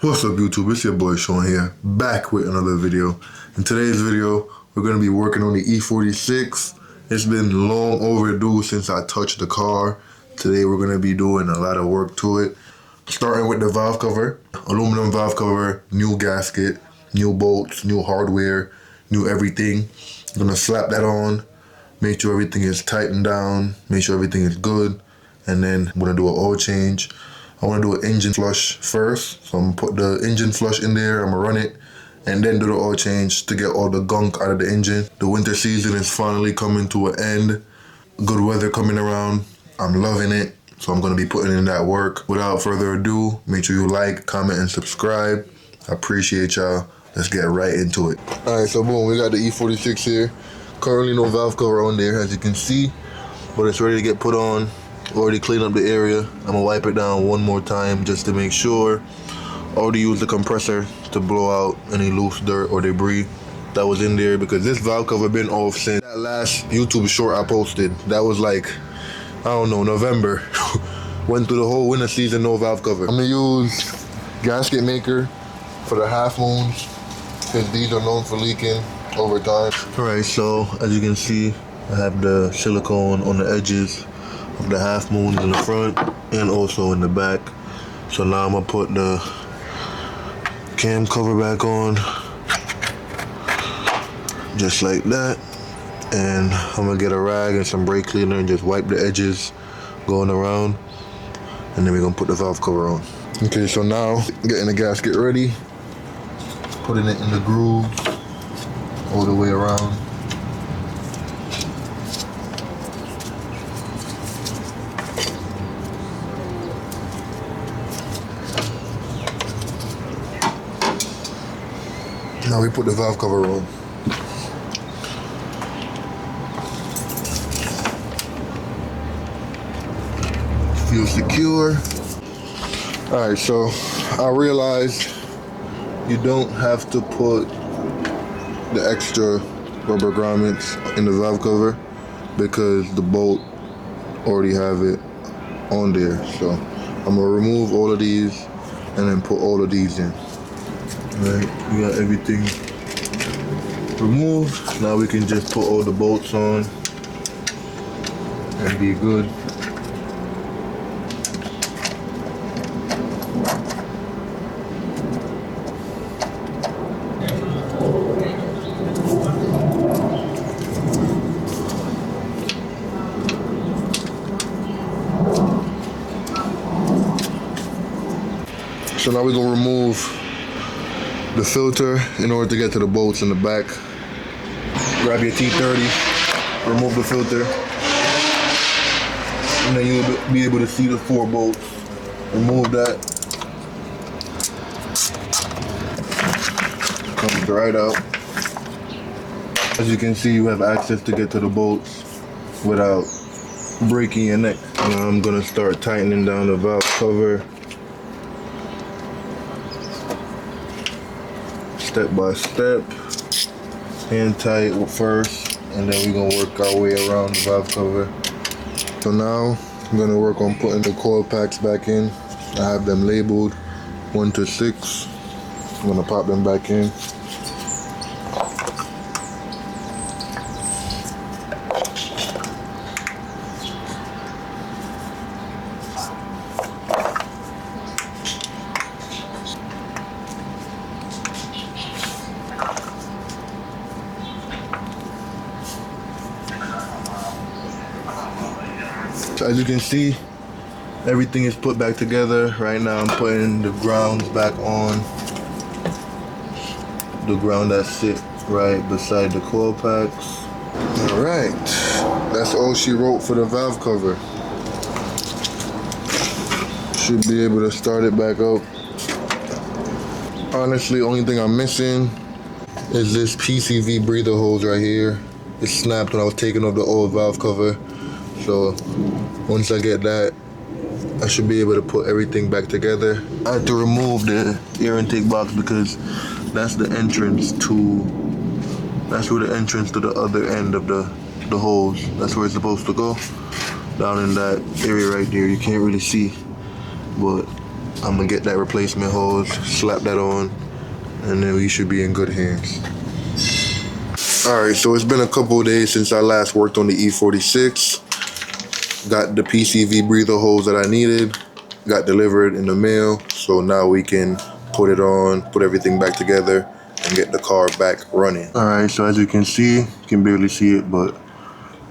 What's up YouTube, it's your boy Sean here, back with another video. In today's video, we're going to be working on the E46. It's been long overdue since I touched the car. Today we're going to be doing a lot of work to it. Starting with the valve cover, aluminum valve cover, new gasket, new bolts, new hardware, new everything. I'm going to slap that on, make sure everything is tightened down, make sure everything is good, and then I'm going to do an oil change. I want to do an engine flush first, so I'm going to put the engine flush in there, I'm going to run it, and then do the oil change to get all the gunk out of the engine. The winter season is finally coming to an end. Good weather coming around, I'm loving it, so I'm going to be putting in that work. Without further ado, make sure you like, comment, and subscribe. I appreciate y'all. Let's get right into it. Alright, so boom, we got the E46 here. Currently no valve cover on there, as you can see, but it's ready to get put on. Already cleaned up the area. I'm gonna wipe it down one more time just to make sure. Already used the compressor to blow out any loose dirt or debris that was in there, because this valve cover been off since that last YouTube short I posted. That was like, I don't know, November. Went through the whole winter season, no valve cover. I'm gonna use gasket maker for the half moons, because these are known for leaking over time. Alright, so as you can see, I have the silicone on the edges of the half moons in the front and also in the back. So now I'm gonna put the cam cover back on, just like that, and I'm gonna get a rag and some brake cleaner and just wipe the edges going around, and then we're gonna put the valve cover on. Okay, so now getting the gasket ready, putting it in the groove all the way around. Now we put the valve cover on. Feels secure. Alright, so I realized you don't have to put the extra rubber grommets in the valve cover because the bolt already have it on there. So I'm gonna remove all of these and then put all of these in. Right, we got everything removed. Now we can just put all the bolts on and be good. So now we're gonna remove the filter in order to get to the bolts in the back. Grab your T30, remove the filter, and then you'll be able to see the 4 bolts. Remove that. Comes right out. As you can see, you have access to get to the bolts without breaking your neck. Now I'm gonna start tightening down the valve cover. Step by step, hand tight first, and then we're gonna work our way around the valve cover. So now I'm gonna work on putting the coil packs back in. I have them labeled 1 to 6. I'm gonna pop them back in. So as you can see, everything is put back together. Right now I'm putting the grounds back on. The ground that sit right beside the coil packs. Alright, that's all she wrote for the valve cover. Should be able to start it back up. Honestly, only thing I'm missing is this PCV breather hose right here. It snapped when I was taking off the old valve cover. So once I get that, I should be able to put everything back together. I had to remove the air intake box because that's the entrance to, that's where the entrance to the other end of the hose. That's where it's supposed to go. Down in that area right there, you can't really see, but I'm gonna get that replacement hose, slap that on, and then we should be in good hands. Alright, so it's been a couple of days since I last worked on the E46. Got the PCV breather hose that I needed, got delivered in the mail, so now we can put it on, put everything back together, and get the car back running. Alright, so as you can see, you can barely see it, but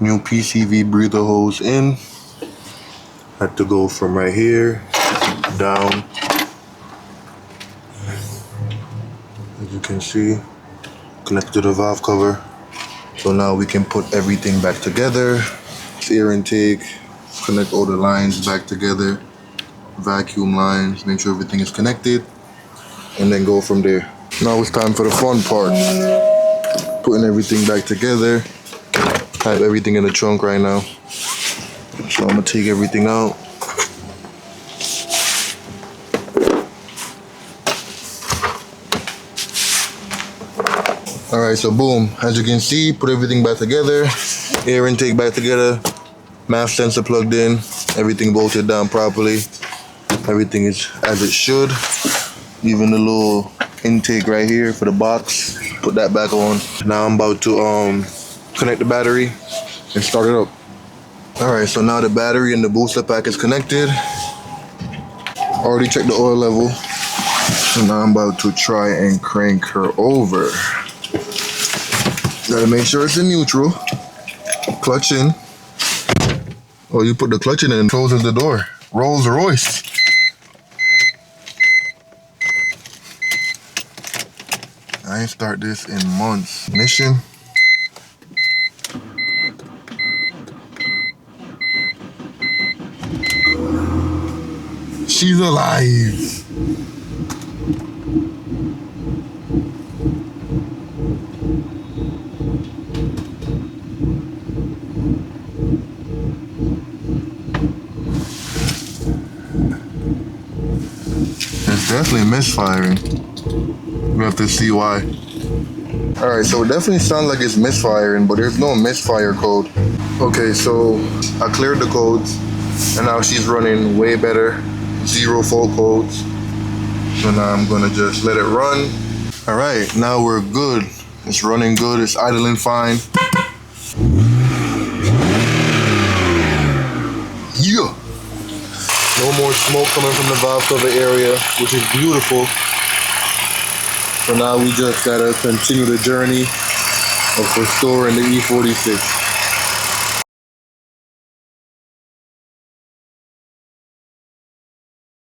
new PCV breather hose in. Had to go from right here down. As you can see, connect to the valve cover. So now we can put everything back together. Air intake, connect all the lines back together, vacuum lines, make sure everything is connected, and then go from there. Now it's time for the fun part. Putting everything back together. I have everything in the trunk right now. So I'm gonna take everything out. Alright, so boom, as you can see, put everything back together, air intake back together, MAF sensor plugged in, everything bolted down properly, everything is as it should. Even the little intake right here for the box, put that back on. Now I'm about to connect the battery and start it up. Alright, so now the battery and the booster pack is connected. Already checked the oil level. So now I'm about to try and crank her over. Gotta make sure it's in neutral. Clutch in. Oh, you put the clutch in and it closes the door. Rolls Royce. I ain't start this in months. Mission. She's alive. It's definitely misfiring. We have to see why. Alright, so it definitely sounds like it's misfiring, but there's no misfire code. Okay, so I cleared the codes, and now she's running way better. 0 fault codes. So now I'm gonna just let it run. Alright, now we're good. It's running good, it's idling fine. Yeah! No more smoke coming from the valve cover area, which is beautiful. So now we just gotta continue the journey of restoring the E46.